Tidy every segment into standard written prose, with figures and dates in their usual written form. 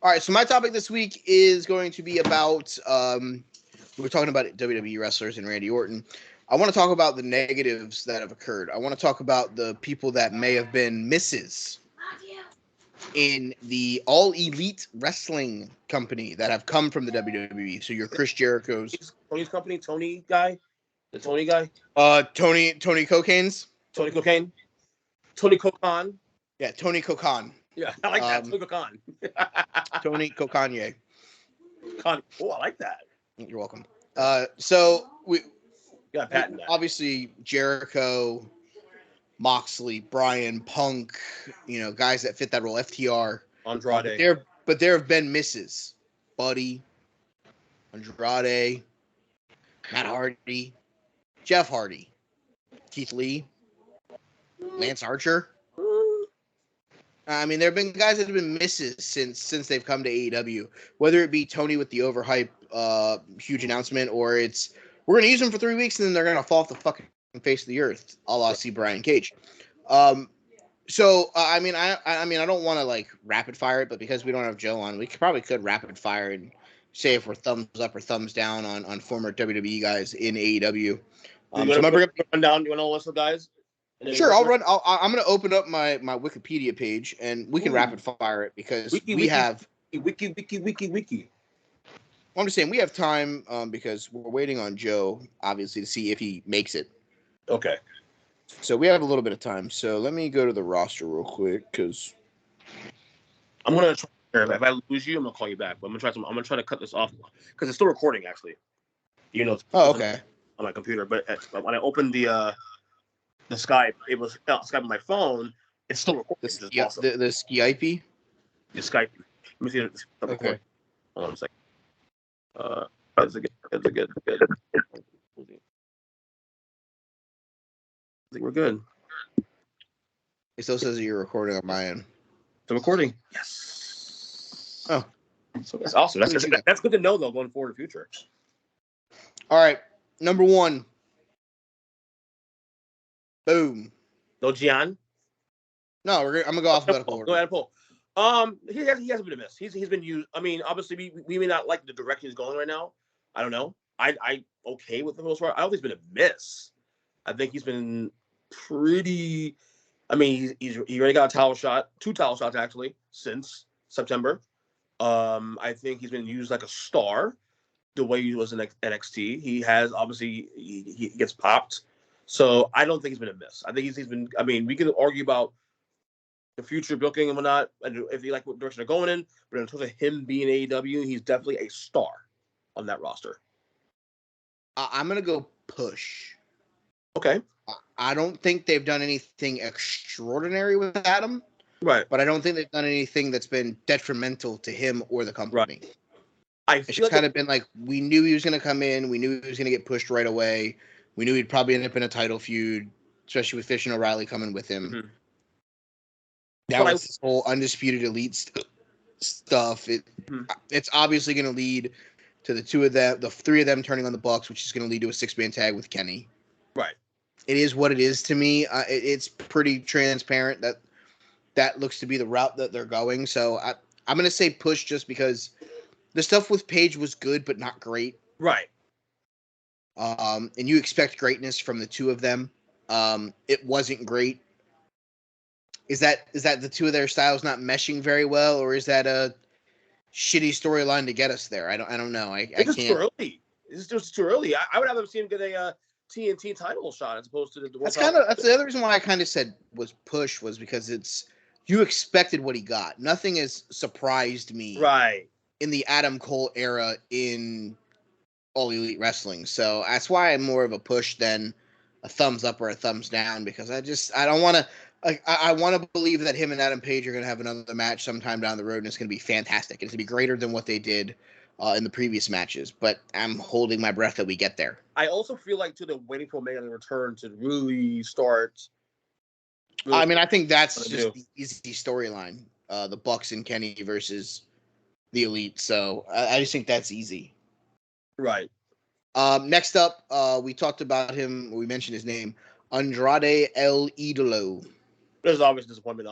All right, so my topic this week is going to be about we're talking about WWE wrestlers and Randy Orton. I want to talk about the negatives that have occurred. I want to talk about the people that may have been misses in the All Elite Wrestling company that have come from the WWE. So your Chris Jericho's, Tony's company, Tony guy, the Tony guy, Tony Cocaine's, Tony Cocaine, Tony Cocan. Yeah, Tony Cocan. Yeah, I like that. Tony Cocan. Tony Cocanye. Oh, I like that. You're welcome. So we got patent that. Obviously Jericho, Moxley, Bryan, Punk, guys that fit that role. FTR, Andrade. But there have been misses. Buddy, Andrade, Matt Hardy, Jeff Hardy, Keith Lee, Lance Archer. I mean, there have been guys that have been misses since they've come to AEW. Whether it be Tony with the overhype, huge announcement, or it's we're going to use them for 3 weeks and then they're going to fall off the fucking face of the earth, a la see Brian Cage. I mean, I don't want to like rapid fire it, but because we don't have Joe on, we probably could rapid fire and say if we're thumbs up or thumbs down on former WWE guys in AEW. You want to run down? You want to list the guys? Sure, I'm going to open up my Wikipedia page and we can rapid fire it because we have wiki. I'm just saying we have time because we're waiting on Joe, obviously, to see if he makes it. Okay. So we have a little bit of time. So let me go to the roster real quick because I'm gonna try. If I lose you, I'm gonna call you back. But I'm gonna try to cut this off because it's still recording actually. Oh, okay. On my computer, but when I opened the Skype, it was Skype on my phone. It's still recording. The Skype. The Skype. Let me see if it's recording. Hold on a second. Is it good? I think we're good. It still says that you're recording on my end. The recording. Yes. Oh. So that's awesome. That's good to know, though, going forward in the future. All right. Number 1. Boom. No Gian? No, I'm going to go alphabetical order. Go ahead and pull. He hasn't been a miss. He's been used. I mean, obviously, we may not like the direction he's going right now. I don't know. I okay with the most part. I don't think he's been a miss. I think he's been pretty. I mean, he already got a title shot, 2 title shots actually since September. I think he's been used like a star, the way he was in NXT. He has obviously he gets popped, so I don't think he's been a miss. I think he's been. I mean, we can argue about the future booking and whatnot, and if you like what direction they're going in, but in terms of him being AEW, he's definitely a star on that roster. I'm gonna go push. Okay. I don't think they've done anything extraordinary with Adam. Right. But I don't think they've done anything that's been detrimental to him or the company. Right. It's just kind of been like, we knew he was going to come in. We knew he was going to get pushed right away. We knew he'd probably end up in a title feud, especially with Fish and O'Reilly coming with him. Mm-hmm. That was this whole Undisputed Elite stuff. It's obviously going to lead to the 2 of them, the 3 of them turning on the Bucks, which is going to lead to a 6-man tag with Kenny. Right. It is what it is to me. It's pretty transparent that looks to be the route that they're going. So I'm going to say push just because the stuff with Paige was good, but not great. Right. And you expect greatness from the 2 of them. It wasn't great. Is that the 2 of their styles not meshing very well, or is that a shitty storyline to get us there? I don't know. I can't. Too early. It's just too early. I would have them see him get a TNT title shot as opposed to the World Cup. That's the other reason why I kind of said was push was because you expected what he got. Nothing has surprised me. Right. In the Adam Cole era in All Elite Wrestling. So that's why I'm more of a push than a thumbs up or a thumbs down, because I don't want to. I want to believe that him and Adam Page are going to have another match sometime down the road, and it's going to be fantastic. It's going to be greater than what they did in the previous matches, but I'm holding my breath that we get there. I also feel like they're waiting for Omega to return to really start. I mean, I think that's just the easy storyline. The Bucks and Kenny versus the Elite. So I just think that's easy. Right. Next up, we talked about him. We mentioned his name, Andrade El Idolo. There's obvious disappointment.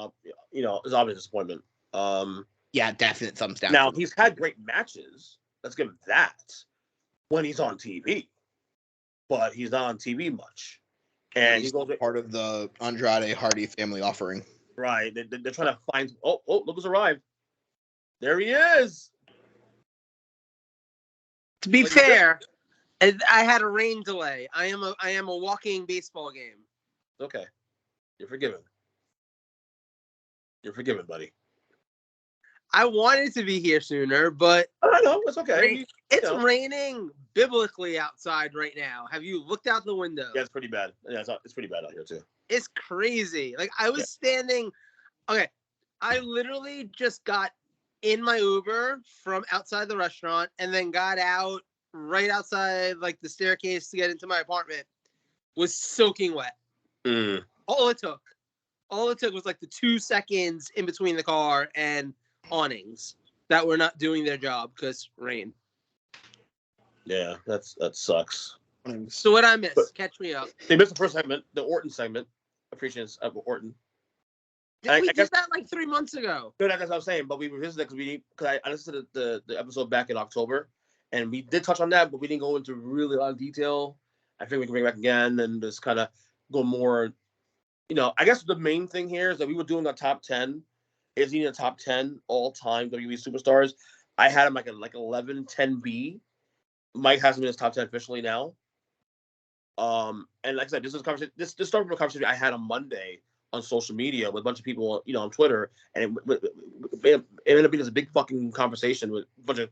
There's obvious disappointment. Yeah, definite thumbs down. Now, he's had great matches. Let's give him that when he's on TV. But he's not on TV much. And he's part of the Andrade Hardy family offering. Right. They're trying to find... Oh, look who's arrived. There he is. To be fair, I had a rain delay. I am a walking baseball game. Okay. You're forgiven. You're forgiven, buddy. I wanted to be here sooner, but I know. It's okay. It's raining biblically outside right now. Have you looked out the window? Yeah, it's pretty bad. Yeah, it's pretty bad out here, too. It's crazy. Like, I was standing... Okay, I literally just got in my Uber from outside the restaurant and then got out right outside, like, the staircase to get into my apartment. Was soaking wet. All it took was, like, the 2 seconds in between the car and awnings that were not doing their job because rain. Yeah, that sucks. So what I missed? Catch me up. They missed the first segment, the Orton segment. Appreciations of Orton. We did that like 3 months ago. No, that's what I'm saying. But we revisited because I listened to the episode back in October, and we did touch on that, but we didn't go into really a lot of detail. I think we can bring it back again and just kind of go more. I guess the main thing here is that we were doing a top 10. Is he in the top 10 all-time WWE superstars? I had him like 11, 10B. Mike has him in his top 10 officially now. And like I said, this started from a conversation I had on Monday on social media with a bunch of people, on Twitter, and it ended up being a big fucking conversation with a bunch of.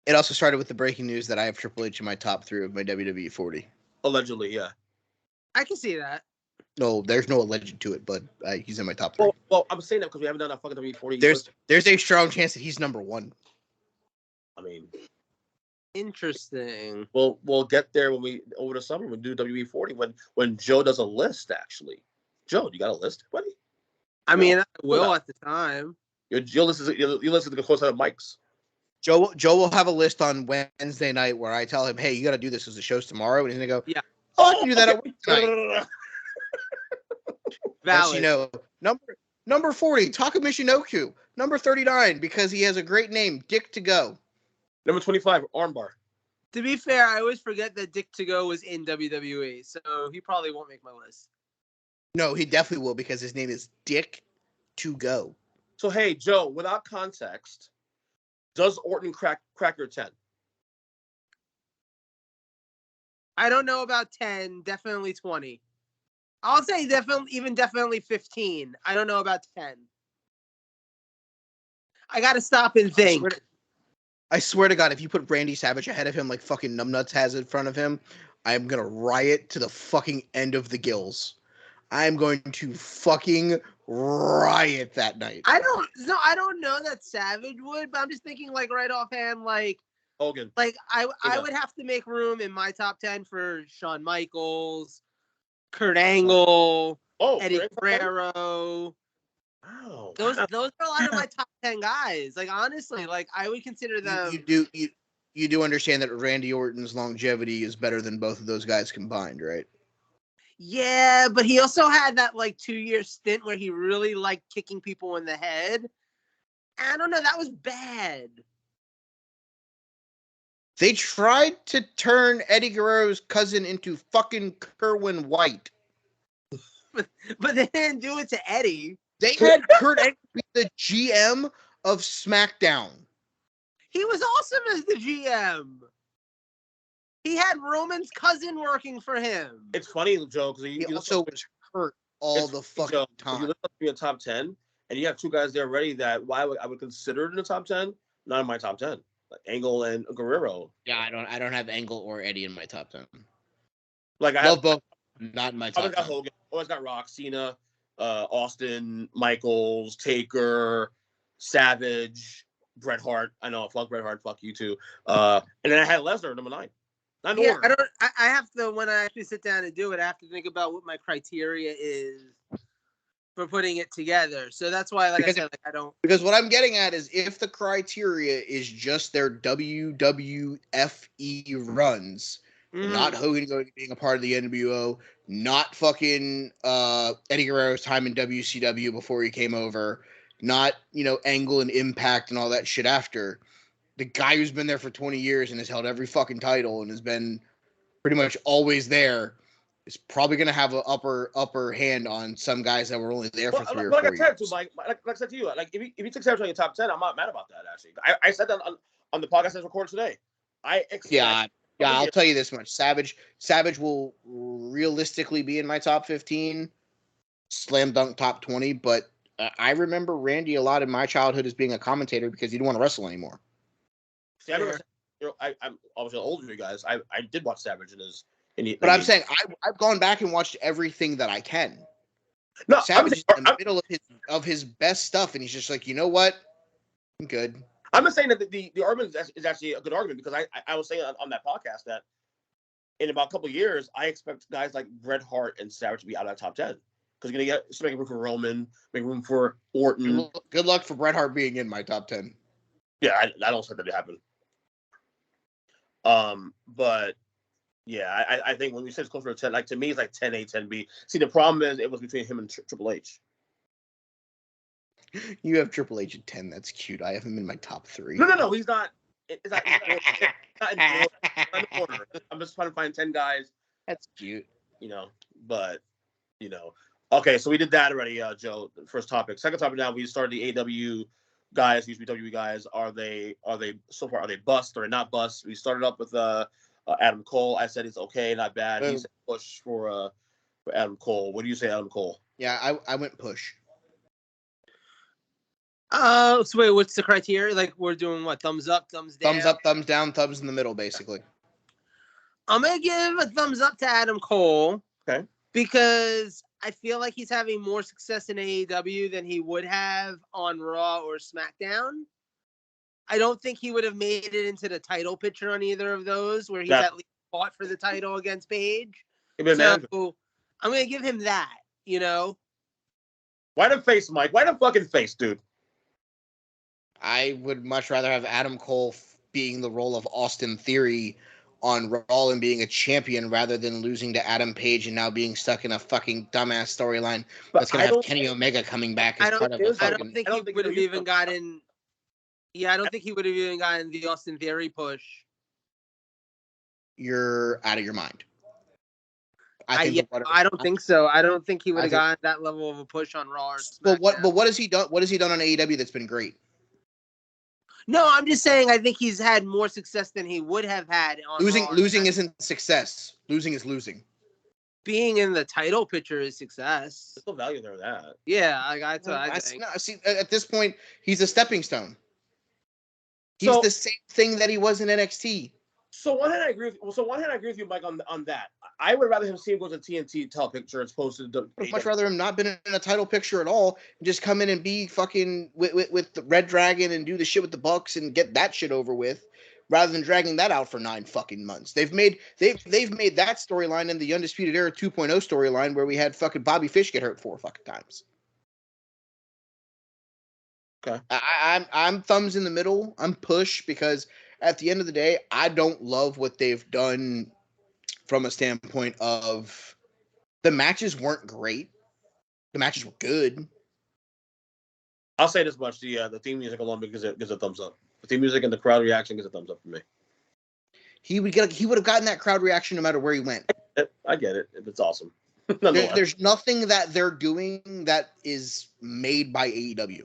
It also started with the breaking news that I have Triple H in my top 3 of my WWE 40. Allegedly, yeah. I can see that. No, there's no alleged to it, but he's in my top 3. Well, I'm saying that because we haven't done a fucking WWE 40. There's a strong chance that he's number 1. I mean, interesting. We'll get there over the summer when we do WWE 40 when Joe does a list. Actually, Joe, you got a list, buddy? I mean, I will at the time. You'll listen to the close out of Mike's. Joe will have a list on Wednesday night where I tell him, "Hey, you got to do this because the show's tomorrow," and he's gonna go, "Yeah, I can do that at work tonight." Valid. Number 40, Taka Michinoku. Number 39, because he has a great name, Dick to Go. Number 25, Armbar. To be fair, I always forget that Dick to Go was in WWE, so he probably won't make my list. No, he definitely will because his name is Dick to Go. So hey, Joe, without context, does Orton crack your 10? I don't know about 10, definitely 20. I'll say definitely 15. I don't know about 10. I got to stop and think. I swear to God, if you put Randy Savage ahead of him like fucking Numbnuts has in front of him, I'm going to riot to the fucking end of the gills. I'm going to fucking riot that night. I don't know that Savage would, but I'm just thinking like right offhand, like Hogan. Like I would have to make room in my top 10 for Shawn Michaels, Kurt Angle, Eddie Guerrero. Wow. Those are a lot of my top 10 guys. Like honestly, like I would consider them. You do understand that Randy Orton's longevity is better than both of those guys combined, right? Yeah, but he also had that like 2-year stint where he really liked kicking people in the head. I don't know, that was bad. They tried to turn Eddie Guerrero's cousin into fucking Kerwin White. But they didn't do it to Eddie. They had Kurt Angle be the GM of SmackDown. He was awesome as the GM. He had Roman's cousin working for him. It's funny, Joe, because he also was hurt all the fucking time. If you look up to be a top 10, and you have two guys there already that I would consider it in the top 10, not in my top 10. Like Angle and Guerrero. Yeah, I don't have Angle or Eddie in my top 10. Like I love both, not in my top 10. Always got Hogan, always got Rock, Cena, Austin, Michaels, Taker, Savage, Bret Hart. I know, fuck Bret Hart, fuck you too. And then I had Lesnar, number 9. Yeah, I have to, when I actually sit down and do it, I have to think about what my criteria is for putting it together. So that's why, I said, I don't. Because what I'm getting at is if the criteria is just their WWFE runs, not Hogan being a part of the NWO, not fucking Eddie Guerrero's time in WCW before he came over, not, Angle and Impact and all that shit after. The guy who's been there for 20 years and has held every fucking title and has been pretty much always there is probably going to have an upper hand on some guys that were only there for 3 or 4 years. Like I said to you, like if you took Savage on your top 10, I'm not mad about that. Actually, I said that on the podcast that's recorded today. I'll tell you this much: Savage will realistically be in my top 15, slam dunk top 20. But I remember Randy a lot in my childhood as being a commentator because he didn't want to wrestle anymore. See, I'm obviously older than you guys. I did watch Savage but I'm saying I've gone back and watched everything that I can. No, Savage is in the middle of his best stuff, and he's just like, you know what? I'm good. I'm not saying that the argument is actually a good argument because I was saying on that podcast that in about a couple of years, I expect guys like Bret Hart and Savage to be out of that top 10 because you're going to make room for Roman, make room for Orton. Good luck for Bret Hart being in my top 10. Yeah, I don't expect that to happen. But yeah, I think when we say it's closer to 10, like to me, it's like 10A, 10B. See, the problem is it was between him and Triple H. You have Triple H at 10. That's cute. I have him in my top 3. No. He's not. It's not in the order. I'm just trying to find 10 guys. That's cute. But okay. So we did that already, Joe. First topic. Second topic. Now we started the AEW guys. These WWE guys. Are they so far? Are they bust or not bust? We started up with Adam Cole. I said it's okay, not bad. He said push for Adam Cole. What do you say, Adam Cole? Yeah, I went push. So wait, what's the criteria? Like we're doing what? Thumbs up, thumbs down? Thumbs up, thumbs down, thumbs in the middle, basically. I'm going to give a thumbs up to Adam Cole. Okay. Because I feel like he's having more success in AEW than he would have on Raw or SmackDown. I don't think he would have made it into the title picture on either of those where he's at least fought for the title against Paige. So I'm going to give him that, Why the face, Mike? Why the fucking face, dude? I would much rather have Adam Cole being the role of Austin Theory on Raw and being a champion rather than losing to Adam Page and now being stuck in a fucking dumbass storyline that's going to have Kenny Omega coming back as part of a fucking... I don't think he would have even gotten... Yeah, I don't think he would have even gotten the Austin Theory push. You're out of your mind. I don't think so. I don't think he would have gotten that level of a push on Raw or SmackDown. But what has he done? What has he done on AEW that's been great? No, I'm just saying I think he's had more success than he would have had on Raw. Losing isn't success. Losing is losing. Being in the title picture is success. There's no value there in that. Yeah, that's what I think. See, at this point, he's a stepping stone. He's the same thing that he was in NXT. So one hand I agree with you, Mike, on that. I would rather see him go to TNT title picture as opposed to the. I'd much rather him not been in a title picture at all and just come in and be fucking with the Red Dragon and do the shit with the Bucks and get that shit over with, rather than dragging that out for 9 fucking months. They've made that storyline in the Undisputed Era 2.0 storyline where we had fucking Bobby Fish get hurt 4 fucking times. Okay. I'm thumbs in the middle. I'm push because at the end of the day, I don't love what they've done from a standpoint of the matches weren't great. The matches were good. I'll say this much: the theme music alone gives a thumbs up. The theme music and the crowd reaction gives a thumbs up for me. He would have gotten that crowd reaction no matter where he went. I get it. It's awesome. There's nothing that they're doing that is made by AEW.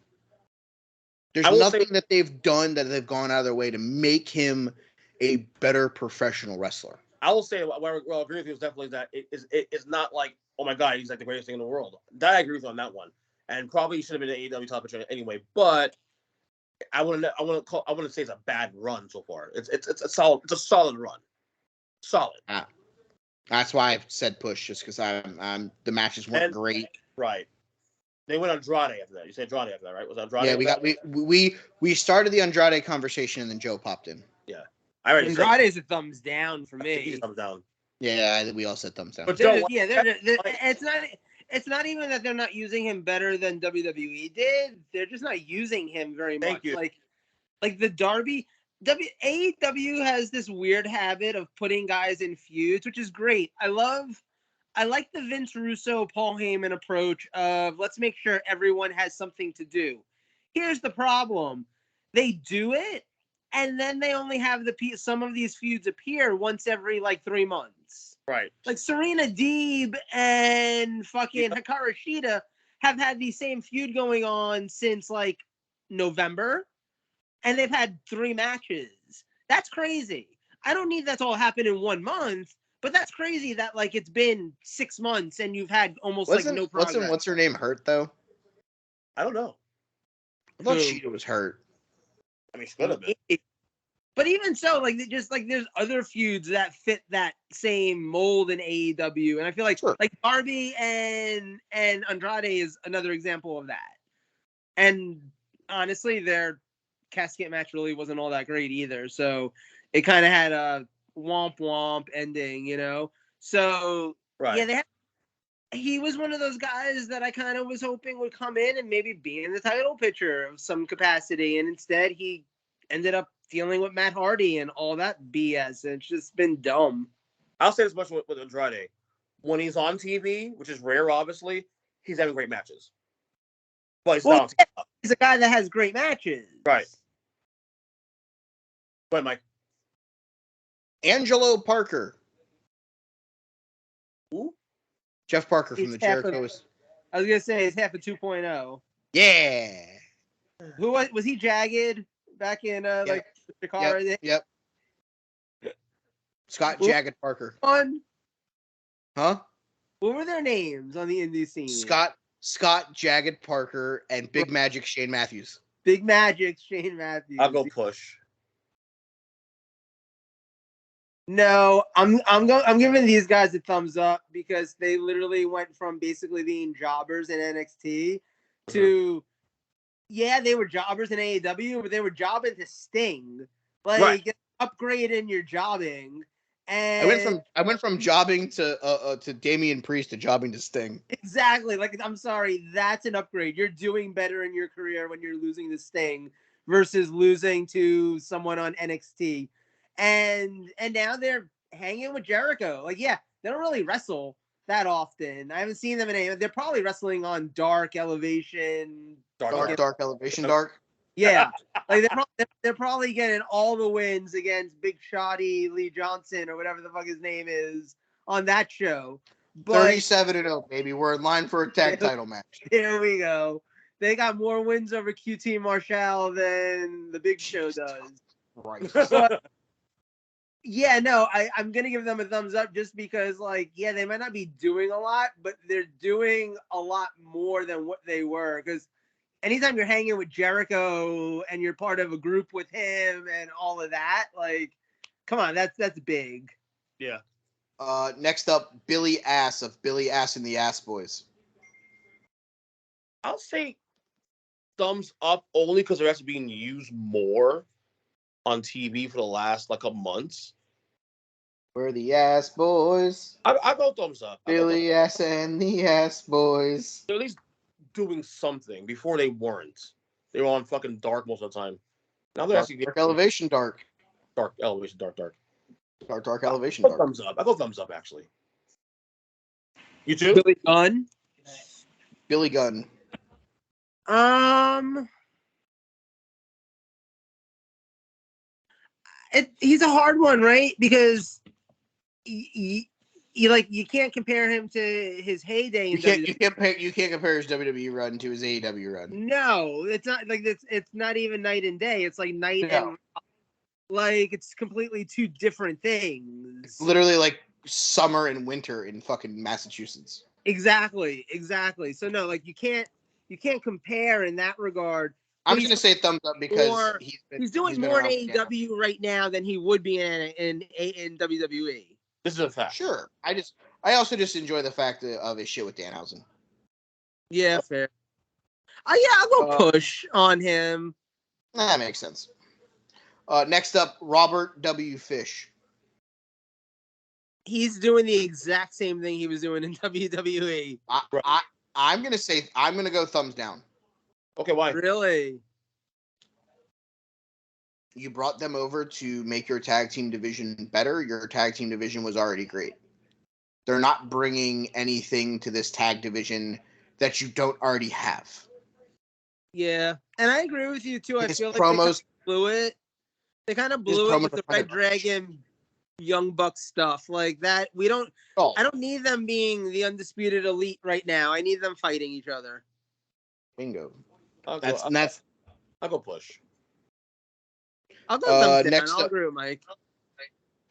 There's nothing that they've done that they've gone out of their way to make him a better professional wrestler. I will say, well, I agree with you. Is definitely that it's not like, oh my god, he's like the greatest thing in the world. That I agree with you on that one, and probably he should have been an AEW top picture anyway. But I wouldn't say it's a bad run so far. It's a solid run, solid. That's why I said push, just because the matches weren't great. Right. They went Andrade after that. You said Andrade after that, right? Was Andrade? Yeah, we started the Andrade conversation and then Joe popped in. Yeah. Andrade is a thumbs down for me. He's a thumbs down. Yeah, we all said thumbs down. But it's not even that they're not using him better than WWE did. They're just not using him very much. Thank you. Like the Darby. AEW has this weird habit of putting guys in feuds, which is great. I like the Vince Russo, Paul Heyman approach of let's make sure everyone has something to do. here's the problem. They do it, and then they only have some of these feuds appear once every, like, 3 months. Right. Like, Serena Deeb and fucking Hikaru Shida have had the same feud going on since, like, November, and they've had 3 matches. That's crazy. I don't need that to all happen in 1 month, but that's crazy that, like, it's been 6 months and you've had almost, like, no progress. What's her name hurt, though? I don't know. I thought Shida was hurt. I mean, she could have been. But even so, like, just like there's other feuds that fit that same mold in AEW, and I feel like like Darby and Andrade is another example of that. And honestly, their casket match really wasn't all that great either, so it kind of had a womp womp ending, you know. So yeah, he was one of those guys that I kind of was hoping would come in and maybe be in the title picture of some capacity, and instead he ended up dealing with Matt Hardy and all that BS. And it's just been dumb. I'll say this much with Andrade. When he's on TV, which is rare, obviously, he's having great matches. But he's a guy that has great matches. Right. Go ahead, Mike. Angelo Parker. Who? Jeff Parker from the Jericho. I was going to say he's half a 2.0. Yeah. Who was he? Jagged back in like Chicago? Yep. Scott Jagged Parker. Huh? What were their names on the indie scene? Scott Jagged Parker and Big Magic Shane Matthews. Big Magic Shane Matthews. I'll go push. No, I'm giving these guys a thumbs up because they literally went from basically being jobbers in NXT to they were jobbers in AEW, but they were jobbing to Sting. Like upgrade in your jobbing. And I went from jobbing to Damian Priest to jobbing to Sting. Exactly. Like, I'm sorry, that's an upgrade. You're doing better in your career when you're losing to Sting versus losing to someone on NXT. And now they're hanging with Jericho. Like, yeah, they don't really wrestle that often. I haven't seen them in any. They're probably wrestling on Dark Elevation. Dark Elevation Dark. Yeah, like they're probably getting all the wins against Big Shotty Lee Johnson or whatever the fuck his name is on that show. But 37-0, baby. We're in line for a tag title match. Here we go. They got more wins over QT Marshall than the Big Show does. Right. But, yeah, no, I'm going to give them a thumbs up just because, like, yeah, they might not be doing a lot, but they're doing a lot more than what they were. Because anytime you're hanging with Jericho and you're part of a group with him and all of that, like, come on, that's big. Yeah. Next up, Billy Ass of Billy Ass and the Ass Boys. I'll say thumbs up only because they're actually being used more on TV for the last like a month. We're the Ass Boys. I go thumbs up. Billy Ass and the Ass Boys. They're at least doing something. Before they weren't. They were on fucking Dark most of the time. Now they're actually Dark Elevation Dark. Dark Elevation Dark. Dark Elevation I'll Dark. go thumbs up. I go thumbs up actually. You too? Billy Gunn. Billy Gunn. He's a hard one, right? Because you can't compare him to his heyday. You can't compare his WWE run to his AEW run. No, it's not like it's not even night and day. It's like night and like it's completely two different things. It's literally like summer and winter in fucking Massachusetts. Exactly. So no, like you can't compare in that regard. I'm just gonna say thumbs up because he's doing more in AEW right now than he would be in WWE. This is a fact. Sure. I also just enjoy the fact of his shit with Danhausen. Yeah, fair. I'll go push on him. That makes sense. Next up, Robert W. Fish. He's doing the exact same thing he was doing in WWE. I'm gonna go thumbs down. Okay, why? Really? You brought them over to make your tag team division better. Your tag team division was already great. They're not bringing anything to this tag division that you don't already have. Yeah, and I agree with you too. I His feel like promos, blew it. They kind of his blew it promos with are the kind Red of Dragon, Young Bucks stuff like that. We don't. oh, I don't need them being the undisputed elite right now. I need them fighting each other. bingo. I'll That's go, that's I'll go push. I'll go thumbs down. next I'll up. agree with Mike.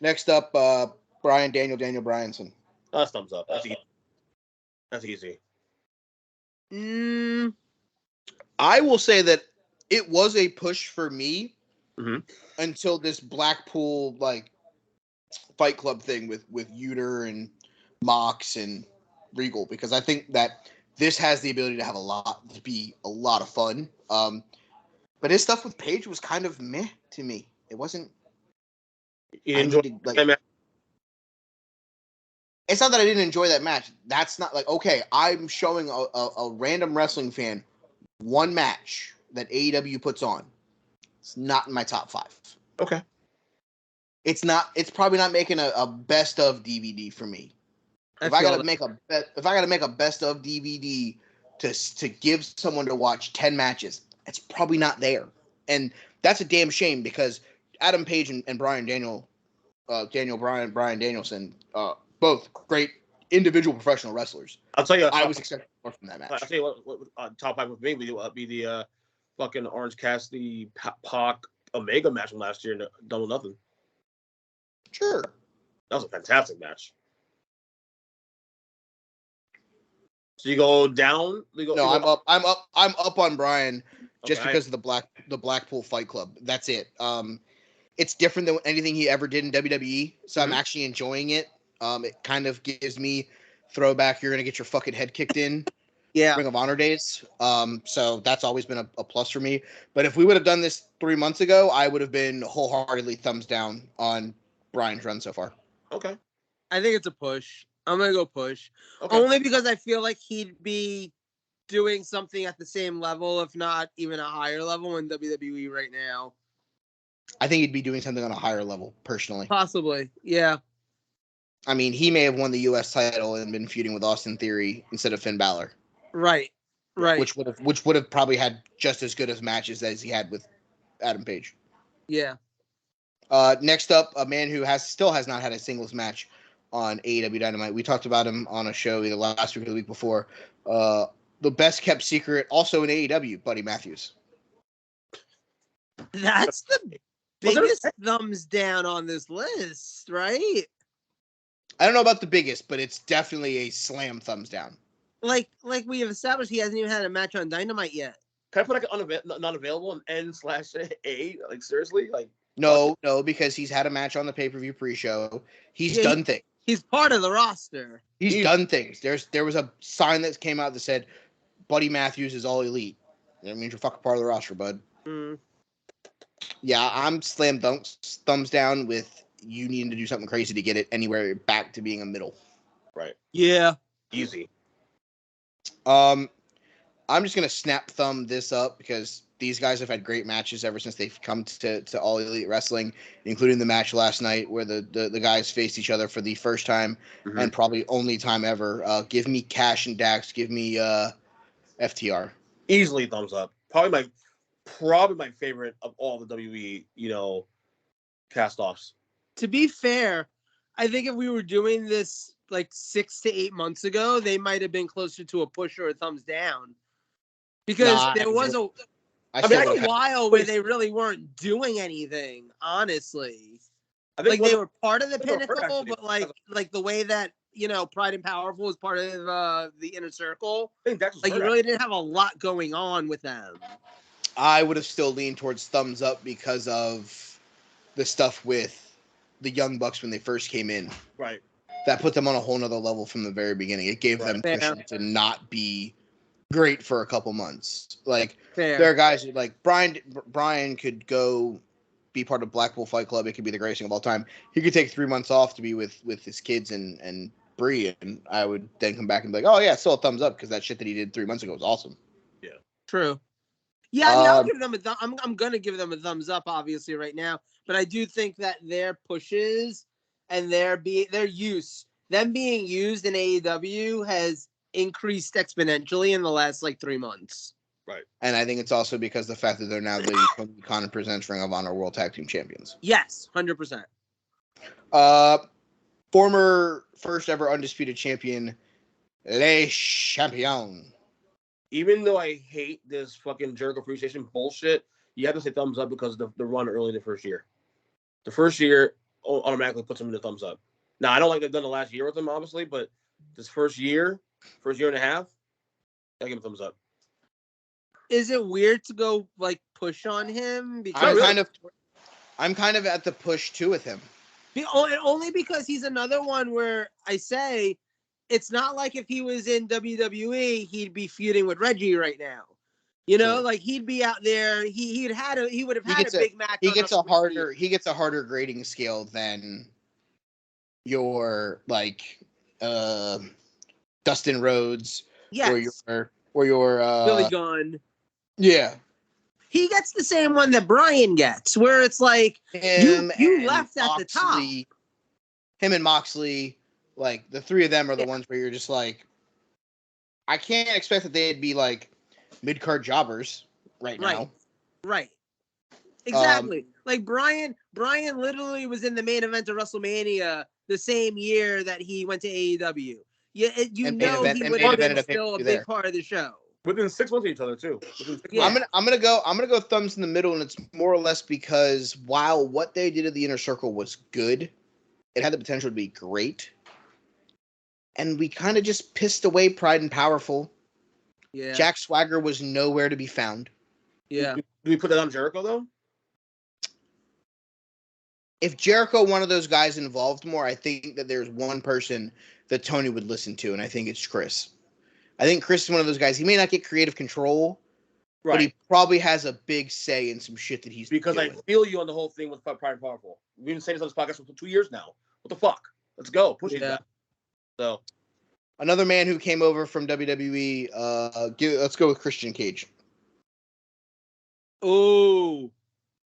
Next up, Daniel Bryanson. That's thumbs up. That's easy. That's easy. I will say that it was a push for me Mhm. until this Blackpool like Fight Club thing with Uter and Mox and Regal, because I think that this has the ability to be a lot of fun. But his stuff with Paige was kind of meh to me. It wasn't. You I enjoy needed, like, that match? it's not that I didn't enjoy that match. That's not like, okay, I'm showing a random wrestling fan one match that AEW puts on. It's not in my top 5. Okay. It's not. It's probably not making a best of DVD for me. If I gotta make a best of DVD to give someone to watch 10 matches, it's probably not there. And that's a damn shame, because Adam Page and Brian Danielson, both great individual professional wrestlers. I'll tell you. I was expecting more from that I'll match. tell you what top 5 with me would be the fucking Orange Cassidy Pac Omega match from last year in Double Nothing. Sure. That was a fantastic match. So you go down. No, I'm up on Brian just Okay. because of the Blackpool Fight Club. That's it. It's different than anything he ever did in WWE, so I'm actually enjoying it. It kind of gives me throwback. You're gonna get your fucking head kicked in. Yeah. Ring of Honor days. So that's always been a plus for me. But if we would have done this 3 months ago, I would have been wholeheartedly thumbs down on Brian's run so far. Okay. I think it's a push. I'm gonna go push. Okay. Only because I feel like he'd be doing something at the same level, if not even a higher level, in WWE right now. I think he'd be doing something on a higher level, personally. Possibly, yeah. I mean, he may have won the U.S. title and been feuding with Austin Theory instead of Finn Balor. Right. Which would have probably had just as good as matches as he had with Adam Page. Yeah. Next up, a man who still has not had a singles match on AEW Dynamite. We talked about him on a show either last week or the week before. The best kept secret, also in AEW, Buddy Matthews. That's the biggest thumbs down on this list, right? I don't know about the biggest, but it's definitely a slam thumbs down. Like we have established, he hasn't even had a match on Dynamite yet. Can I put like not available on N/A? Like seriously, like no, because he's had a match on the pay-per-view pre-show. He's done things. He's part of the roster. He's done things. There was a sign that came out that said, "Buddy Matthews is all elite." That means you're fucking part of the roster, bud. Yeah, I'm thumbs down with you needing to do something crazy to get it anywhere back to being a middle. Right. Yeah. Easy. I'm just gonna snap thumb this up because these guys have had great matches ever since they've come to All Elite Wrestling, including the match last night where the guys faced each other for the first time and probably only time ever. Give me Cash and Dax. Give me FTR. Easily thumbs up. Probably my favorite of all the WWE, cast-offs. To be fair, I think if we were doing this like 6 to 8 months ago, they might have been closer to a push or a thumbs down. Because there was a while where they really weren't doing anything, honestly. I think they were part of the Pinnacle, but like the way that, Pride and Powerful was part of the Inner Circle, you really didn't have a lot going on with them. I would have still leaned towards thumbs up because of the stuff with the Young Bucks when they first came in. Right. That put them on a whole nother level from the very beginning. It gave them cushion to not be great for a couple months. There are guys who, like Brian could go be part of Blackpool Fight Club. It could be the greatest thing of all time. He could take 3 months off to be with his kids and Bree, and I would then come back and be like, oh yeah, still a thumbs up because that shit that he did 3 months ago was awesome. Yeah. True. Yeah, I mean, I'll give them I'm gonna give them a thumbs up, obviously, right now. But I do think that their pushes and them being used in AEW has increased exponentially in the last 3 months. Right. And I think it's also because of the fact that they're now the Tony Khan Presents Ring of Honor World Tag Team Champions. Yes, 100%. Former first ever undisputed champion, Le Champion. Even though I hate this fucking Jericho Appreciation bullshit, you have to say thumbs up because of the run early in the first year. The first year automatically puts him in the thumbs up. Now, I don't like they've done the last year with him, obviously, but this first year and a half, I give him a thumbs up. Is it weird to go like push on him? Because I'm kind of at the push too with him. Only because he's another one where I say it's not like if he was in WWE, he'd be feuding with Reggie right now. You know, Sure. like he'd be out there. He would have had a big match. He gets a harder grading scale than your like Dustin Rhodes or your Billy Gunn. Yeah. He gets the same one that Brian gets, where it's like you left at the top. Him and Moxley, like the three of them are the ones where you're just like, I can't expect that they'd be like mid-card jobbers right now. Right. Exactly. Like Brian literally was in the main event of WrestleMania the same year that he went to AEW. Yeah, he would have been still a big part of the show. Within 6 months of each other too. Yeah. I'm gonna go thumbs in the middle, and it's more or less because while what they did at the Inner Circle was good, it had the potential to be great. And we kind of just pissed away Pride and Powerful. Yeah. Jack Swagger was nowhere to be found. Yeah. Do we put that on Jericho though? If Jericho, one of those guys, involved more, I think that there's one person that Tony would listen to, and I think it's Chris. I think Chris is one of those guys. He may not get creative control, but he probably has a big say in some shit that he's doing. I feel you on the whole thing with Pride and Powerful. We've been saying this on this podcast for 2 years now. What the fuck? Let's go. Push it back. So, another man who came over from WWE, let's go with Christian Cage. Oh,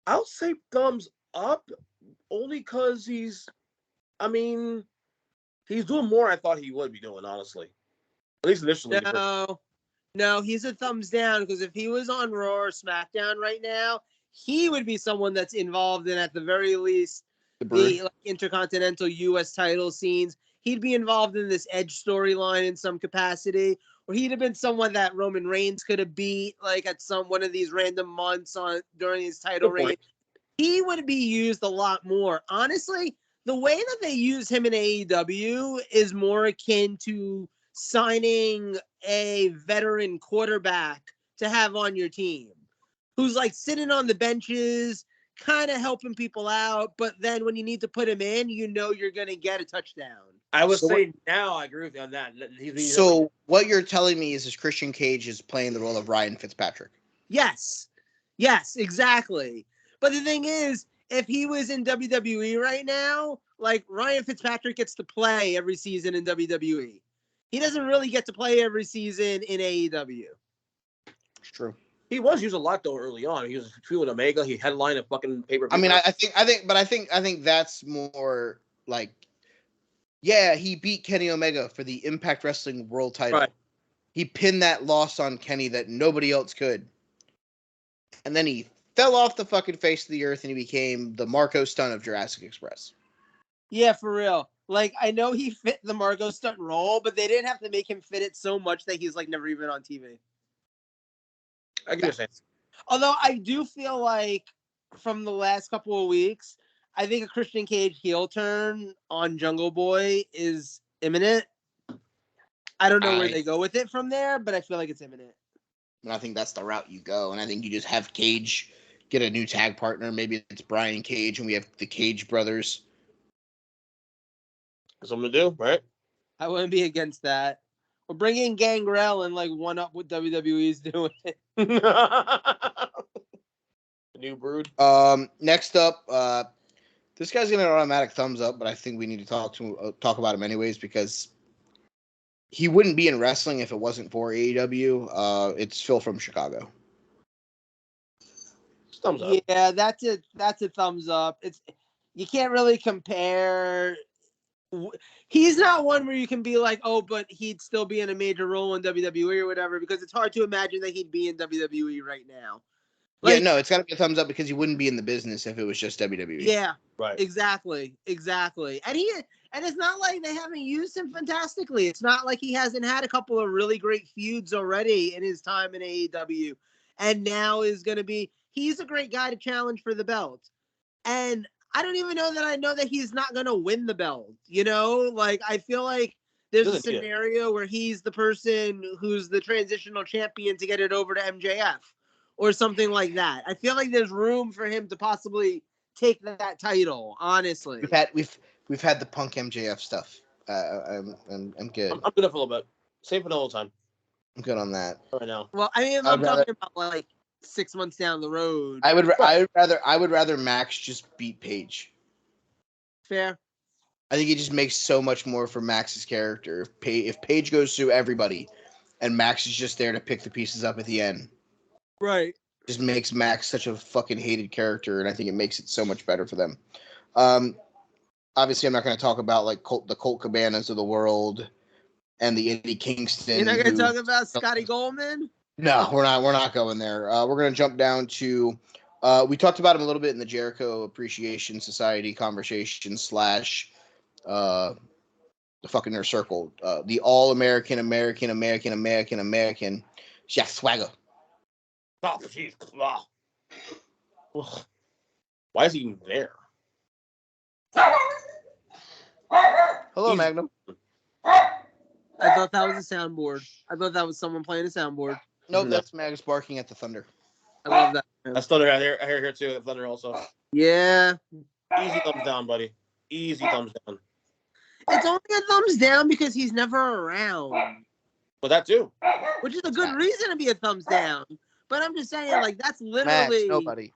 I'll say thumbs up only because he's doing more I thought he would be doing, honestly. At least initially. No, he's a thumbs down because if he was on Raw or SmackDown right now, he would be someone that's involved in, at the very least, the Intercontinental U.S. title scenes. He'd be involved in this Edge storyline in some capacity, or he'd have been someone that Roman Reigns could have beat, like at one of these random months during his title reign. He would be used a lot more. Honestly, the way that they use him in AEW is more akin to signing a veteran quarterback to have on your team, who's like sitting on the benches, kind of helping people out, but then when you need to put him in, you know you're going to get a touchdown. I would say now I agree with you on that. What you're telling me is Christian Cage is playing the role of Ryan Fitzpatrick. Yes, exactly. But the thing is, if he was in WWE right now, like Ryan Fitzpatrick gets to play every season in WWE. He doesn't really get to play every season in AEW. It's true. He was used a lot though early on. He was feuding Omega. He headlined a fucking pay-per-view. I mean, I think that's more like, yeah, he beat Kenny Omega for the Impact Wrestling World title. Right. He pinned that loss on Kenny that nobody else could. And then he fell off the fucking face of the earth and he became the Marco Stunt of Jurassic Express. Yeah, for real. Like, I know he fit the Marco Stunt role, but they didn't have to make him fit it so much that he's like never even on TV. I can understand. Although I do feel like from the last couple of weeks, I think a Christian Cage heel turn on Jungle Boy is imminent. I don't know where they go with it from there, but I feel like it's imminent. And I think that's the route you go. And I think you just have Cage get a new tag partner. Maybe it's Brian Cage and we have the Cage brothers. Something to do, right? I wouldn't be against that. We're bringing Gangrel and like one up what WWE's doing. New Brood. Next up, this guy's gonna automatic thumbs up, but I think we need to talk about him anyways because he wouldn't be in wrestling if it wasn't for AEW. It's Phil from Chicago. Thumbs up. Yeah, that's a thumbs up. You can't really compare he's not one where you can be like, oh, but he'd still be in a major role in WWE or whatever, because it's hard to imagine that he'd be in WWE right now. Yeah, no, it's got to be a thumbs up because he wouldn't be in the business if it was just WWE. Yeah, Right. Exactly. And it's not like they haven't used him fantastically. It's not like he hasn't had a couple of really great feuds already in his time in AEW, and now is going to be. He's a great guy to challenge for the belt, and I don't even know that he's not going to win the belt. You know, like I feel like there's a scenario where he's the person who's the transitional champion to get it over to MJF. Or something like that. I feel like there's room for him to possibly take that title. Honestly, we've had the Punk MJF stuff. I'm good. I'm good for a little bit. Same for the whole time. I'm good on that right now. Well, I mean, I'm talking about like 6 months down the road. I would rather Max just beat Paige. Fair. I think it just makes so much more for Max's character. If Paige goes through everybody, and Max is just there to pick the pieces up at the end. Right. Just makes Max such a fucking hated character, and I think it makes it so much better for them. Obviously, I'm not going to talk about like the Colt Cabanas of the world and the Eddie Kingston. You're not going to talk about Scotty Goldman? No, we're not going there. We're going to jump down to. We talked about him a little bit in the Jericho Appreciation Society conversation / the fucking Inner Circle. The All-American, American, Jack Swagger. Oh, jeez. Wow. Why is he even there? Hello, Magnum. I thought that was a soundboard. I thought that was someone playing a soundboard. Nope, that's Mags barking at the thunder. I love that. That's Thunder. I hear here too. Thunder also. Yeah. Easy thumbs down, buddy. Easy thumbs down. It's only a thumbs down because he's never around. But that too. Which is a good reason to be a thumbs down. But I'm just saying, like, that's literally Max, nobody.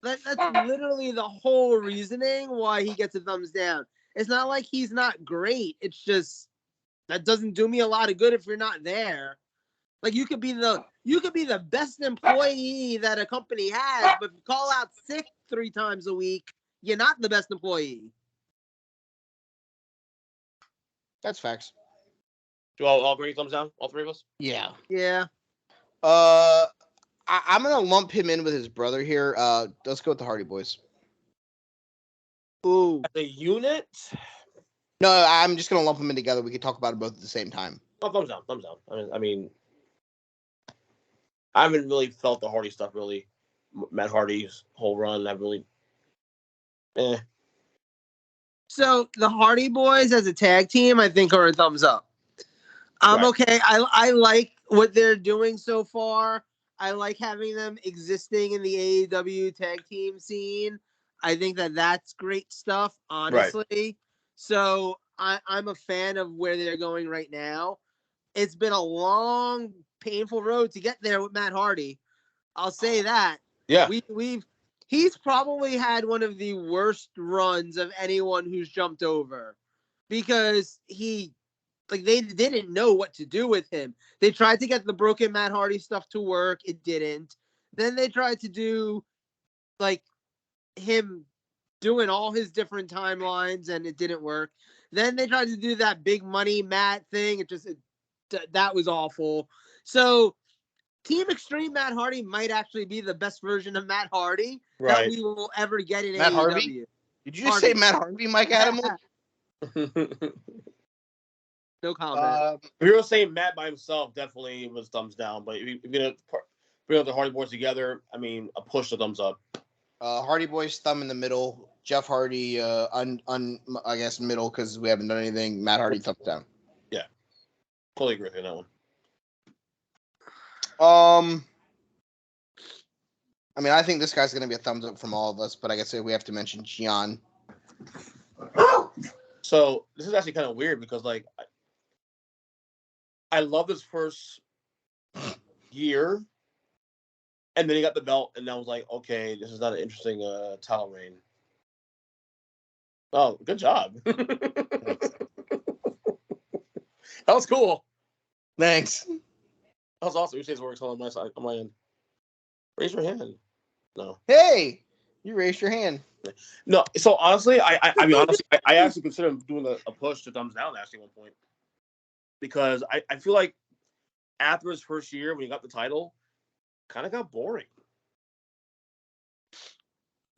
That's literally the whole reasoning why he gets a thumbs down. It's not like he's not great. It's just that doesn't do me a lot of good if you're not there. Like you could be the best employee that a company has, but if you call out sick 3 times a week, you're not the best employee. That's facts. Do all agree thumbs down? All 3 of us? Yeah. Yeah. I'm gonna lump him in with his brother here. Let's go with the Hardy Boys. Ooh. As a unit? No, I'm just gonna lump them in together. We can talk about it both at the same time. Oh, thumbs down. Thumbs down. I mean, I haven't really felt the Hardy stuff really. Matt Hardy's whole run, I've really. So the Hardy Boys as a tag team, I think, are a thumbs up. Right. Okay. I like what they're doing so far. I like having them existing in the AEW tag team scene. I think that's great stuff, honestly. Right. So I'm a fan of where they're going right now. It's been a long, painful road to get there with Matt Hardy. I'll say that. Yeah. He's probably had one of the worst runs of anyone who's jumped over because they didn't know what to do with him. They tried to get the broken Matt Hardy stuff to work. It didn't. Then they tried to do like him doing all his different timelines and it didn't work. Then they tried to do that big money Matt thing. That was awful. So Team Extreme Matt Hardy might actually be the best version of Matt Hardy that we will ever get in Matt AEW. Harvey? Did you just say Matt Harvey, Mike Adams? No comment. If you were saying Matt by himself, definitely was thumbs down. But if you're going to bring the Hardy Boys together, I mean, a push to thumbs up. Hardy Boys, thumb in the middle. Jeff Hardy, I guess middle because we haven't done anything. Matt Hardy, thumbs down. Yeah. Totally agree with you on that one. I mean, I think this guy's going to be a thumbs up from all of us, but I guess we have to mention Gian. So this is actually kind of weird because, like, I love his first year, and then he got the belt, and I was like, okay, this is not an interesting title reign. Oh, good job. That was cool. Thanks. That was awesome. You say this works on my side, on my end. Raise your hand. No. Hey, You raised your hand. No, so honestly, I mean, honestly, I actually consider doing a push to thumbs down actually at one point. Because I feel like after his first year when he got the title, kind of got boring.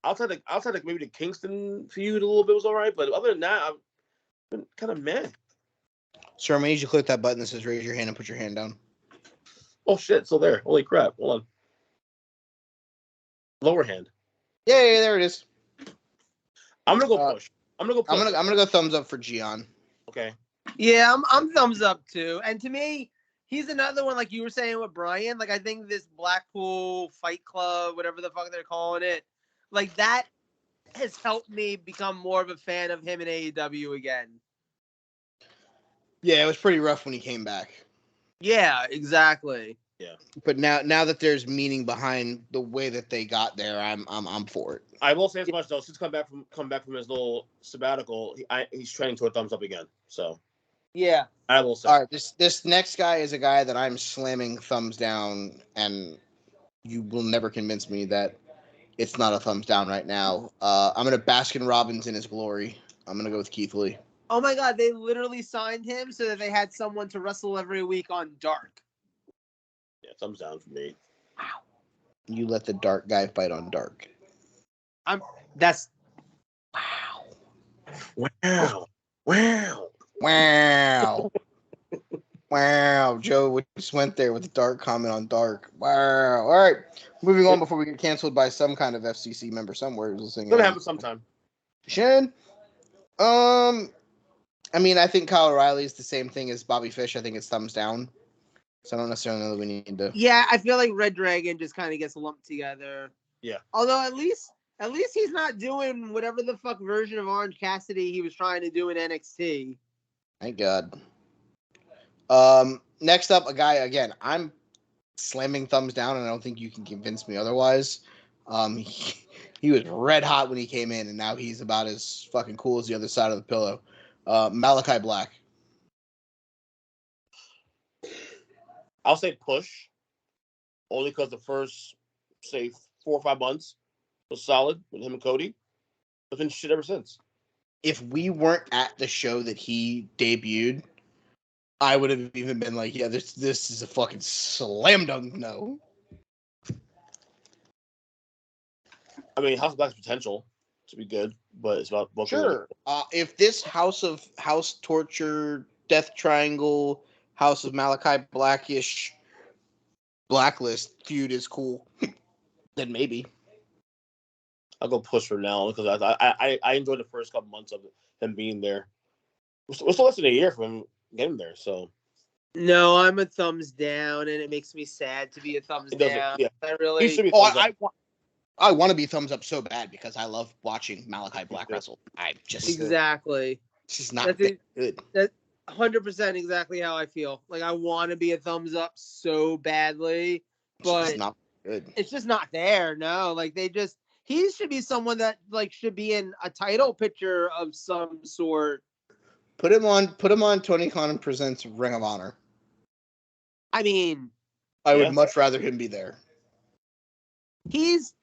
Outside like maybe the Kingston feud a little bit was all right, but other than that, I've been kind of meh. Sir, I need you to click that button that says raise your hand and put your hand down. Oh shit, still there. Holy crap. Hold on. Lower hand. Yeah, there it is. I'm gonna go push. I'm gonna go thumbs up for Gian. Okay. Yeah, I'm thumbs up too. And to me, he's another one like you were saying with Brian. Like I think this Blackpool Fight Club, whatever the fuck they're calling it, like that has helped me become more of a fan of him in AEW again. Yeah, it was pretty rough when he came back. Yeah, exactly. Yeah. But now that there's meaning behind the way that they got there, I'm for it. I will say as much though, since come back from his little sabbatical, he's trending toward thumbs up again. So yeah, I will say. All right, this next guy is a guy that I'm slamming thumbs down, and you will never convince me that it's not a thumbs down right now. I'm gonna Baskin Robbins in his glory. I'm gonna go with Keith Lee. Oh my God, they literally signed him so that they had someone to wrestle every week on Dark. Yeah, thumbs down for me. Wow. You let the Dark guy fight on Dark. That's Wow. Wow, Joe, we just went there with the Dark comment on Dark. Wow. All right, moving on before we get canceled by some kind of FCC member somewhere who's listening. It's gonna happen sometime. Shen, I mean, I think Kyle O'Reilly is the same thing as Bobby Fish. I think it's thumbs down. So I don't necessarily know that we need to. Yeah, I feel like Red Dragon just kind of gets lumped together. Yeah. Although at least he's not doing whatever the fuck version of Orange Cassidy he was trying to do in NXT. Thank God. Next up, a guy, again, I'm slamming thumbs down, and I don't think you can convince me otherwise. He was red hot when he came in, and now he's about as fucking cool as the other side of the pillow. Malachi Black. I'll say push, only because the first, say, 4 or 5 months was solid with him and Cody. But been shit ever since. If we weren't at the show that he debuted, I would have even been like, yeah, this is a fucking slam dunk no. I mean, House of Black's potential to be good, but it's about booking. Sure. If this House Torture, Death Triangle, House of Malachi Blackish Blacklist feud is cool, then maybe. I'll go push for now because I enjoyed the first couple months of him being there. We're still less than a year from him getting there, so. No, I'm a thumbs down, and it makes me sad to be a thumbs down. Yeah. I really. He should be thumbs up. I want to be thumbs up so bad because I love watching Malachi Black wrestle. Exactly. It's just not that good. That's 100% exactly how I feel. Like I want to be a thumbs up so badly, but it's not good. It's just not there. No, like he should be someone that like should be in a title picture of some sort. Put him on Tony Khan Presents Ring of Honor. I mean, I would much rather him be there. He's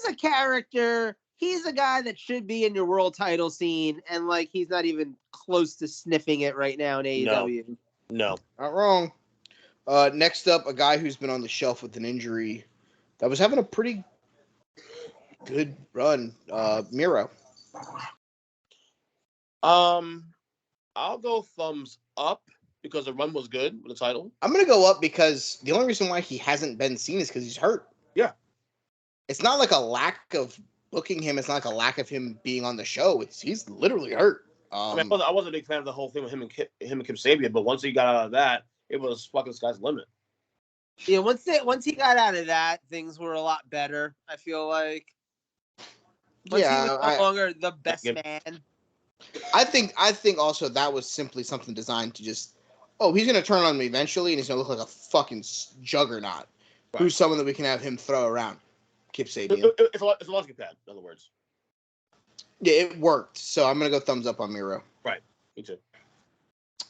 a character. He's a guy that should be in your world title scene, and like he's not even close to sniffing it right now in AEW. No. Not wrong. Next up, a guy who's been on the shelf with an injury that was having a pretty good run. Miro. I'll go thumbs up because the run was good with the title. I'm gonna go up because the only reason why he hasn't been seen is because he's hurt. Yeah. It's not like a lack of booking him. It's not like a lack of him being on the show. He's literally hurt. I wasn't a big fan of the whole thing with him and Kim Sabian, but once he got out of that, it was fucking sky's the limit. Yeah, once he got out of that, things were a lot better. I feel like. Once he was no longer the best man. I think also that was simply something designed to just, he's going to turn on me eventually, and he's going to look like a fucking juggernaut. Right. Who's someone that we can have him throw around? Kip Sabian. It's a logic pad, in other words. Yeah, it worked. So I'm going to go thumbs up on Miro. Right. Me too.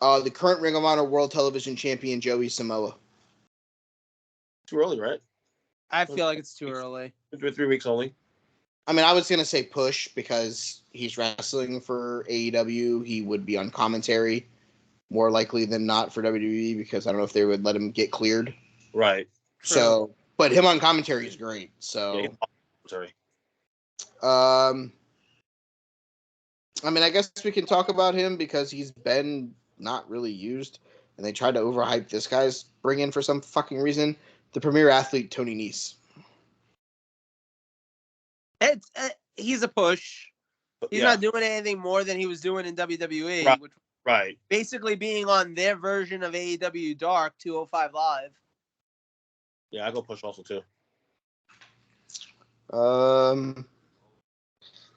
The current Ring of Honor World Television Champion, Joey Samoa. Too early, right? I feel like it's too early. 3 weeks only. I mean, I was gonna say push because he's wrestling for AEW. He would be on commentary more likely than not for WWE because I don't know if they would let him get cleared. Right. So, but him on commentary is great. So, Yeah, sorry. I mean, I guess we can talk about him because he's been not really used, and they tried to overhype this guy's bring in for some fucking reason. The premier athlete, Tony Nese. It's he's a push. But, He's not doing anything more than he was doing in WWE, Right. which right. basically being on their version of AEW Dark 205 Live. Yeah, I go push also too.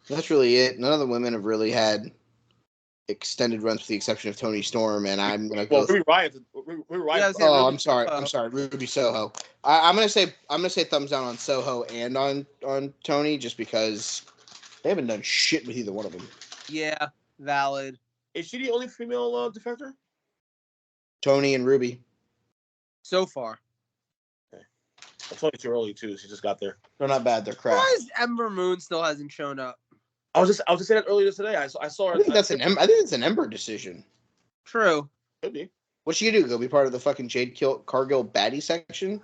That's really it. None of the women have really had extended runs with the exception of Tony Storm, and I'm gonna go. Ruby Riot. Yeah, Oh, Ruby I'm sorry. Soho. I'm sorry, Ruby Soho. I'm gonna say thumbs down on Soho and on Tony just because they haven't done shit with either one of them. Yeah, valid. Is she the only female defector? Tony and Ruby. So far. It's only too early too. She just got there. They're not bad. They're crap. Why is Ember Moon still hasn't shown up? I was just saying that earlier today. I saw her. I think it's an Ember decision. True. Could be. What's she gonna do? Go be part of the fucking Cargill baddie section?